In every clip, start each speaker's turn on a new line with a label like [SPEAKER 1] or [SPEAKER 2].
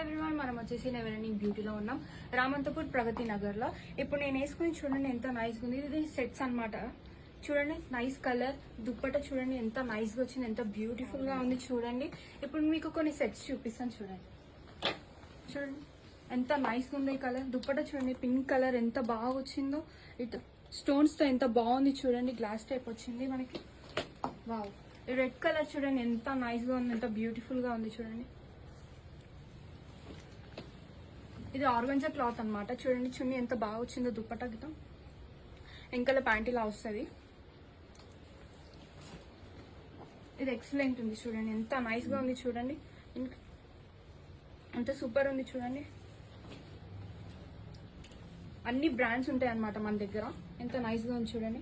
[SPEAKER 1] Everyone, మనం వచ్చేసి నెవెర్ఎండింగ్ బ్యూటీలో ఉన్నాం, రామంతపూర్ ప్రగతి నగర్లో. ఇప్పుడు నేను వేసుకుని చూడండి ఎంత నైస్గా ఉంది. ఇది సెట్స్ అన్నమాట. చూడండి నైస్ కలర్, దుప్పట చూడండి ఎంత నైస్గా వచ్చింది, ఎంత బ్యూటిఫుల్గా ఉంది చూడండి. ఇప్పుడు మీకు కొన్ని సెట్స్ చూపిస్తాను చూడండి. చూడండి ఎంత నైస్గా ఉంది ఈ కలర్. దుప్పట చూడండి పింక్ కలర్ ఎంత బాగా వచ్చిందో, ఇటు స్టోన్స్తో ఎంత బాగుంది చూడండి. గ్లాస్ టైప్ వచ్చింది మనకి. వావ్, ఈ రెడ్ కలర్ చూడండి ఎంత నైస్గా ఉంది, ఎంత బ్యూటిఫుల్గా ఉంది చూడండి. ఇది ఆర్గంజా క్లాత్ అన్నమాట. చూడండి చున్నీ ఎంత బాగా వచ్చిందో, దుప్పటా గిట వెంకల ప్యాంట్ ఇలా వస్తుంది. ఇది ఎక్సలెంట్ ఉంది చూడండి, ఎంత నైస్గా ఉంది చూడండి, ఎంత సూపర్ ఉంది చూడండి. అన్ని బ్రాండ్స్ ఉంటాయి అన్నమాట మన దగ్గర. ఎంత నైస్గా ఉంది చూడండి.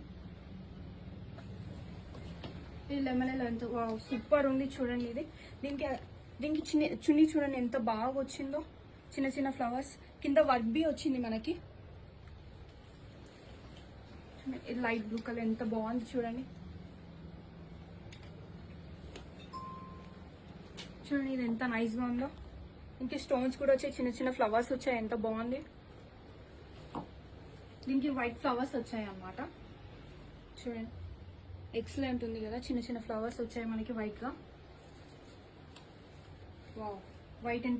[SPEAKER 1] ఇది లెమన్ ఎంత సూపర్ ఉంది చూడండి. ఇది దీనికి చున్నీ చూడండి ఎంత బాగా వచ్చిందో, చిన్న చిన్న ఫ్లవర్స్, కింద వర్క్ బి వచ్చింది మనకి. ఇది లైట్ బ్లూ కలర్ ఎంత బాగుంది చూడండి. చూడండి ఇది ఎంత నైస్గా ఉందో. ఇంక స్టోన్స్ కూడా వచ్చాయి, చిన్న చిన్న ఫ్లవర్స్ వచ్చాయి, ఎంత బాగుంది. దీనికి వైట్ ఫ్లవర్స్ వచ్చాయి అన్నమాట. చూడండి ఎక్సలెంట్ ఉంది కదా, చిన్న చిన్న ఫ్లవర్స్ వచ్చాయి మనకి వైట్గా. వావ్, వైట్ ఎంత